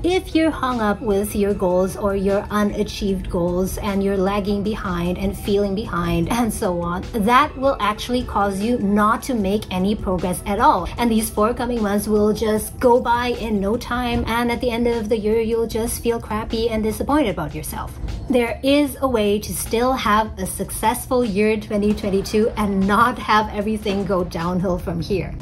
if you're hung up with your goals or your unachieved goals and you're lagging behind and feeling behind and so on, that will actually cause you not to make any progress at all. And these forthcoming months will just go by in no time, and at the end of the year, you'll just feel crappy and disappointed about yourself. There is a way to still have a successful year 2022 and not have everything go downhill from here.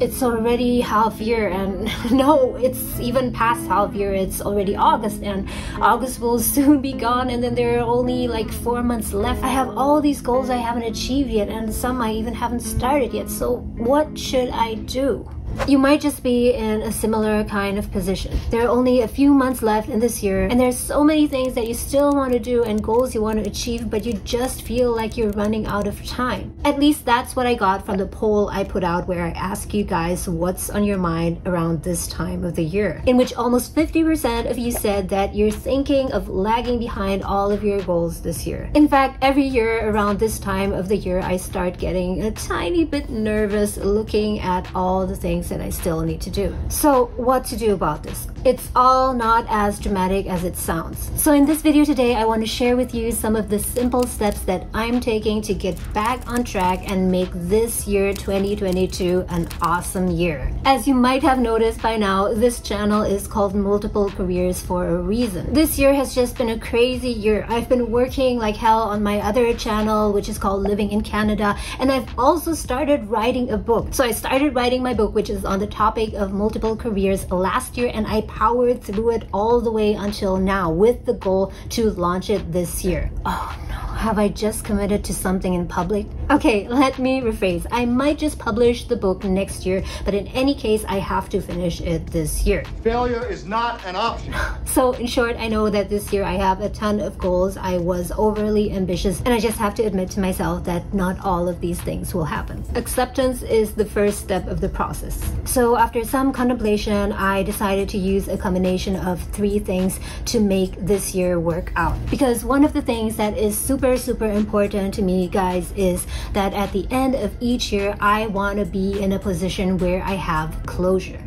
It's already half year, and no, it's even past half year. It's already August, and August will soon be gone, and then there are only like 4 months left. I have all these goals I haven't achieved yet, and some I even haven't started yet. So what should I do? You might just be in a similar kind of position. There are only a few months left in this year, and there's so many things that you still want to do and goals you want to achieve, but you just feel like you're running out of time. At least that's what I got from the poll I put out, where I asked you guys what's on your mind around this time of the year, in which almost 50% of you said that you're thinking of lagging behind all of your goals this year. In fact, every year around this time of the year, I start getting a tiny bit nervous looking at all the things that I still need to do. So what to do about this? It's all not as dramatic as it sounds. So in this video today, I want to share with you some of the simple steps that I'm taking to get back on track and make this year 2022 an awesome year. As you might have noticed by now, this channel is called Multiple Careers for a reason. This year has just been a crazy year. I've been working like hell on my other channel, which is called Living in Canada, and I've also started writing a book. So I started writing my book, which is on the topic of multiple careers, last year, and I powered through it all the way until now with the goal to launch it this year. Oh no, have I just committed to something in public? Okay, let me rephrase. I might just publish the book next year, but in any case, I have to finish it this year. Failure is not an option. So in short, I know that this year I have a ton of goals. I was overly ambitious, and I just have to admit to myself that not all of these things will happen. Acceptance is the first step of the process. So after some contemplation, I decided to use a combination of 3 things to make this year work out. Because one of the things that is super important to me, guys, is that at the end of each year, I want to be in a position where I have closure.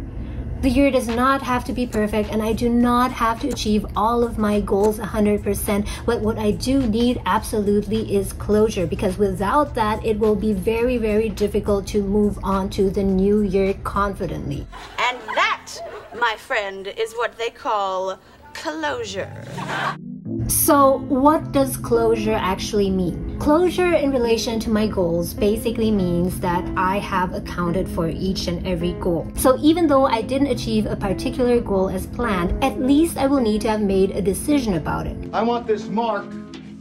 The year does not have to be perfect, and I do not have to achieve all of my goals 100%, but what I do need absolutely is closure, because without that, it will be very difficult to move on to the new year confidently. And that, my friend, is what they call closure. So what does closure actually mean? Closure in relation to my goals basically means that I have accounted for each and every goal. So even though I didn't achieve a particular goal as planned, at least I will need to have made a decision about it. I want this mark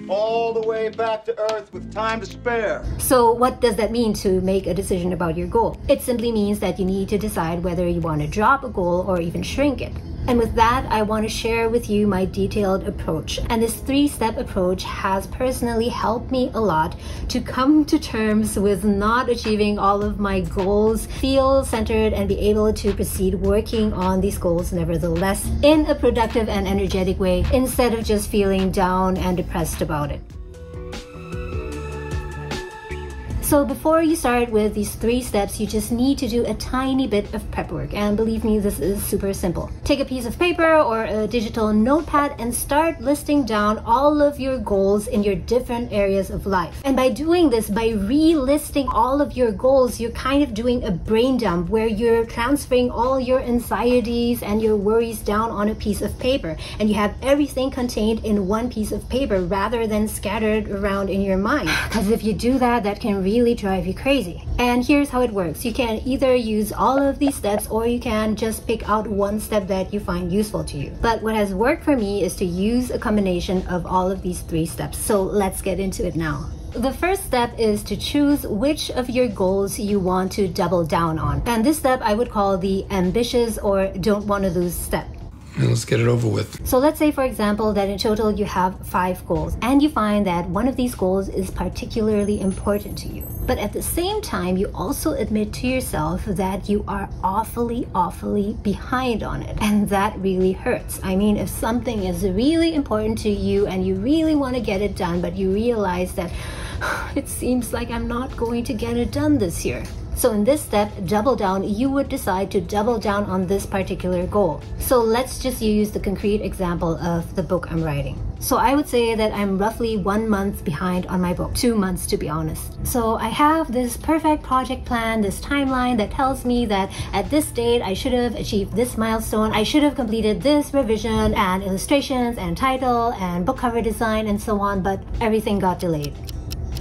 all the way back to Earth with time to spare. So what does that mean to make a decision about your goal? It simply means that you need to decide whether you want to drop a goal or even shrink it. And with that, I want to share with you my detailed approach. And this 3-step approach has personally helped me a lot to come to terms with not achieving all of my goals, feel centered, and be able to proceed working on these goals nevertheless in a productive and energetic way, instead of just feeling down and depressed about it. So before you start with these 3 steps, you just need to do a tiny bit of prep work. And believe me, this is super simple. Take a piece of paper or a digital notepad and start listing down all of your goals in your different areas of life. And by doing this, by relisting all of your goals, you're kind of doing a brain dump where you're transferring all your anxieties and your worries down on a piece of paper. And you have everything contained in one piece of paper rather than scattered around in your mind. Because if you do that, that can really drive you crazy. And here's how it works. You can either use all of these steps, or you can just pick out one step that you find useful to you. But what has worked for me is to use a combination of all of these 3 steps. So let's get into it now. The first step is to choose which of your goals you want to double down on. And this step I would call the ambitious or don't want to lose step. And let's get it over with. So let's say, for example, that in total you have 5 goals, and you find that one of these goals is particularly important to you. But at the same time, you also admit to yourself that you are awfully behind on it. And that really hurts. I mean, if something is really important to you and you really want to get it done, but you realize that it seems like I'm not going to get it done this year. So in this step, double down, you would decide to double down on this particular goal. So let's just use the concrete example of the book I'm writing. So I would say that I'm roughly 1 month behind on my book, 2 months to be honest. So I have this perfect project plan, this timeline that tells me that at this date I should have achieved this milestone, I should have completed this revision and illustrations and title and book cover design and so on, but everything got delayed.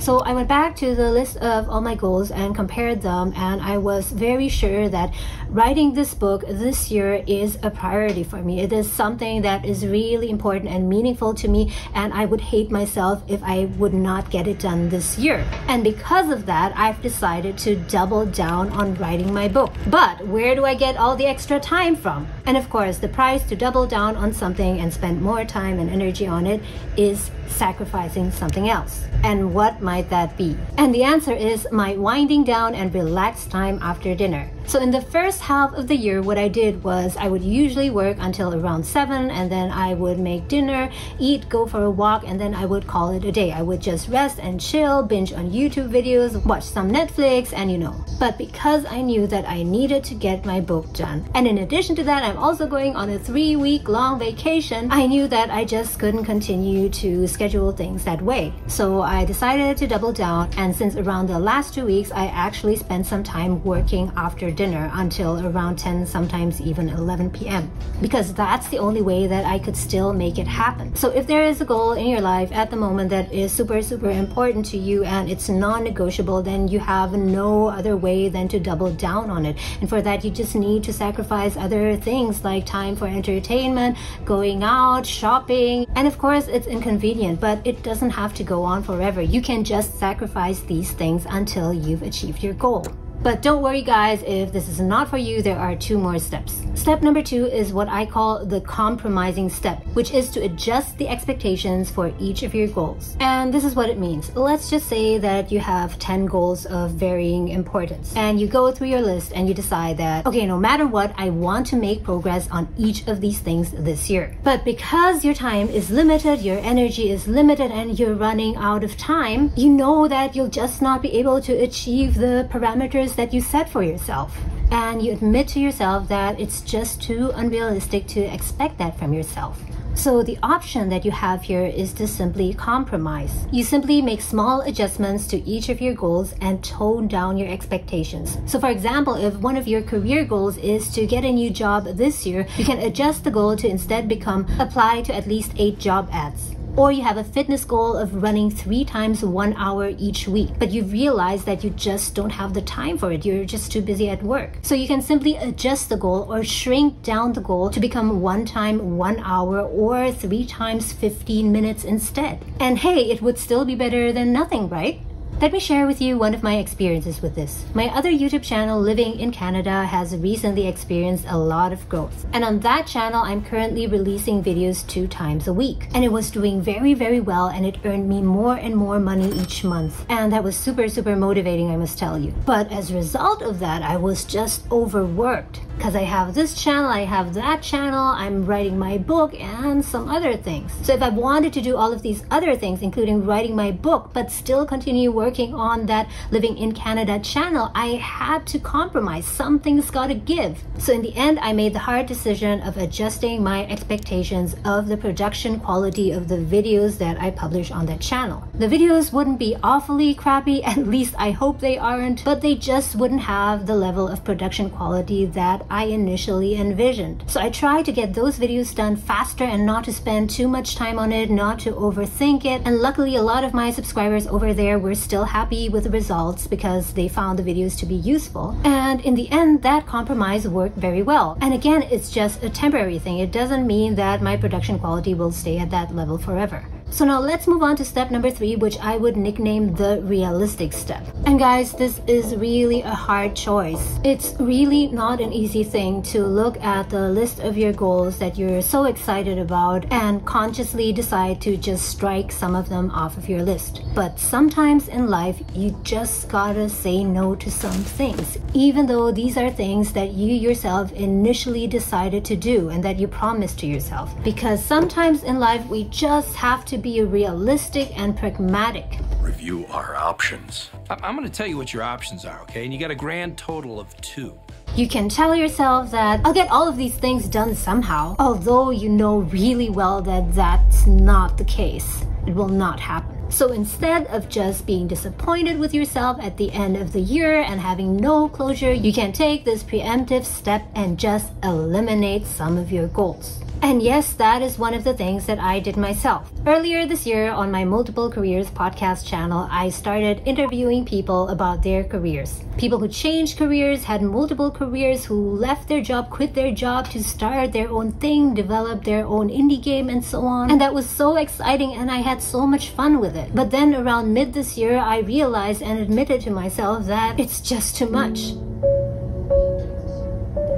So I went back to the list of all my goals and compared them, and I was very sure that writing this book this year is a priority for me. It is something that is really important and meaningful to me, and I would hate myself if I would not get it done this year. And because of that, I've decided to double down on writing my book. But where do I get all the extra time from? And of course, the price to double down on something and spend more time and energy on it is sacrificing something else. And what might that be? And the answer is my winding down and relaxed time after dinner. So in the first half of the year, what I did was I would usually work until around 7, and then I would make dinner, eat, go for a walk, and then I would call it a day. I would just rest and chill, binge on YouTube videos, watch some Netflix, and you know. But because I knew that I needed to get my book done, and in addition to that, I'm also going on a 3-week-long vacation, I knew that I just couldn't continue to schedule things that way. So I decided to double down, and since around the last 2 weeks, I actually spent some time working after dinner until around 10, sometimes even 11 p.m. because that's the only way that I could still make it happen. So if there is a goal in your life at the moment that is super important to you and it's non-negotiable, then you have no other way than to double down on it. And for that, you just need to sacrifice other things like time for entertainment, going out, shopping, and of course it's inconvenient, but it doesn't have to go on forever. You can just sacrifice these things until you've achieved your goal. But don't worry guys, if this is not for you, there are 2 more steps. Step number 2 is what I call the compromising step, which is to adjust the expectations for each of your goals. And this is what it means. Let's just say that you have 10 goals of varying importance, and you go through your list and you decide that, okay, no matter what, I want to make progress on each of these things this year. But because your time is limited, your energy is limited, and you're running out of time, you know that you'll just not be able to achieve the parameters that you set for yourself. And you admit to yourself that it's just too unrealistic to expect that from yourself. So the option that you have here is to simply compromise. You simply make small adjustments to each of your goals and tone down your expectations. So for example, if one of your career goals is to get a new job this year, you can adjust the goal to instead become apply to at least 8 job ads. Or you have a fitness goal of running 3 times 1 hour each week, but you've realized that you just don't have the time for it. You're just too busy at work. So you can simply adjust the goal or shrink down the goal to become 1 time 1 hour or 3 times 15 minutes instead. And hey, it would still be better than nothing, right? Let me share with you one of my experiences with this. My other YouTube channel, Living in Canada, has recently experienced a lot of growth. And on that channel, I'm currently releasing videos 2 times a week. And it was doing very well, and it earned me more and more money each month. And that was super motivating, I must tell you. But as a result of that, I was just overworked. Because I have this channel, I have that channel, I'm writing my book, and some other things. So if I wanted to do all of these other things, including writing my book, but still continue working on that Living in Canada channel, I had to compromise. Something's gotta give. So in the end, I made the hard decision of adjusting my expectations of the production quality of the videos that I publish on that channel. The videos wouldn't be awfully crappy, at least I hope they aren't, but they just wouldn't have the level of production quality that I initially envisioned. So I tried to get those videos done faster and not to spend too much time on it, not to overthink it. And luckily, a lot of my subscribers over there were still happy with the results because they found the videos to be useful. And in the end, that compromise worked very well. And again, it's just a temporary thing. It doesn't mean that my production quality will stay at that level forever. So now let's move on to step number 3, which I would nickname the realistic step. And guys, this is really a hard choice. It's really not an easy thing to look at the list of your goals that you're so excited about and consciously decide to just strike some of them off of your list. But sometimes in life, you just gotta say no to some things, even though these are things that you yourself initially decided to do and that you promised to yourself. Because sometimes in life, we just have to be realistic and pragmatic. review our options. I'm going to tell you what your options are, okay? And you got a grand total of 2. You can tell yourself that I'll get all of these things done somehow, although you know really well that that's not the case. It will not happen. So instead of just being disappointed with yourself at the end of the year and having no closure, you can take this preemptive step and just eliminate some of your goals. And yes, that is one of the things that I did myself. Earlier this year on my Multiple Careers podcast channel, I started interviewing people about their careers. People who changed careers, had multiple careers, who left their job, quit their job to start their own thing, develop their own indie game and so on. And that was so exciting and I had so much fun with it. But then around mid this year, I realized and admitted to myself that it's just too much.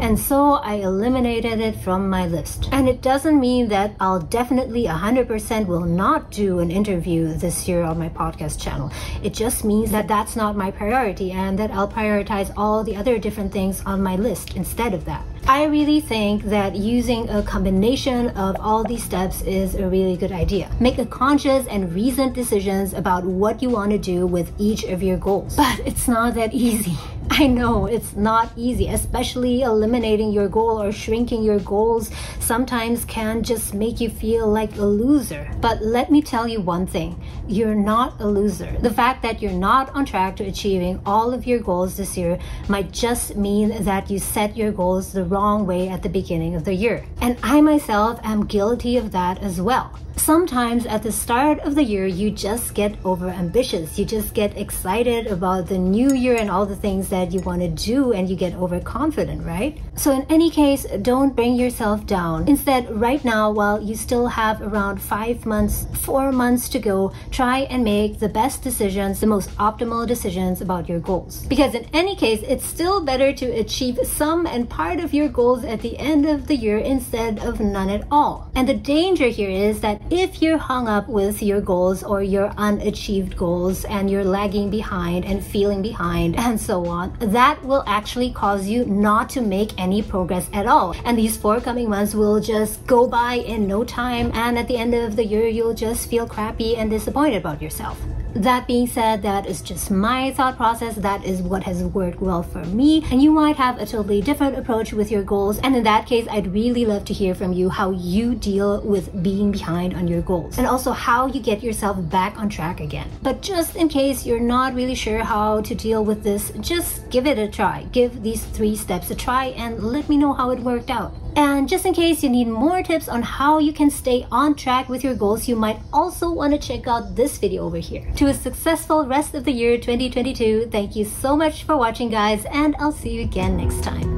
And so I eliminated it from my list. And it doesn't mean that I'll definitely 100% will not do an interview this year on my podcast channel. It just means that that's not my priority and that I'll prioritize all the other different things on my list instead of that. I really think that using a combination of all these steps is a really good idea. Make a conscious and reasoned decisions about what you want to do with each of your goals. But it's not that easy. I know it's not easy, especially eliminating your goal or shrinking your goals sometimes can just make you feel like a loser. But let me tell you one thing, you're not a loser. The fact that you're not on track to achieving all of your goals this year might just mean that you set your goals the wrong way at the beginning of the year. And I myself am guilty of that as well. Sometimes at the start of the year, you just get overambitious. You just get excited about the new year and all the things that you want to do and you get overconfident, right? So in any case, don't bring yourself down. Instead, right now, while you still have around 4 months to go, try and make the best decisions, the most optimal decisions about your goals. Because in any case, it's still better to achieve some and part of your goals at the end of the year instead of none at all. And the danger here is that if you're hung up with your goals or your unachieved goals and you're lagging behind and feeling behind and so on, that will actually cause you not to make any progress at all. And these forthcoming months will just go by in no time, and at the end of the year, you'll just feel crappy and disappointed about yourself. That being said, that is just my thought process. That is what has worked well for me. And you might have a totally different approach with your goals. And in that case, I'd really love to hear from you how you deal with being behind on your goals and also how you get yourself back on track again. But just in case you're not really sure how to deal with this, just give it a try. Give these 3 steps a try and let me know how it worked out. And just in case you need more tips on how you can stay on track with your goals, you might also want to check out this video over here. To a successful rest of the year 2022, thank you so much for watching, guys, and I'll see you again next time.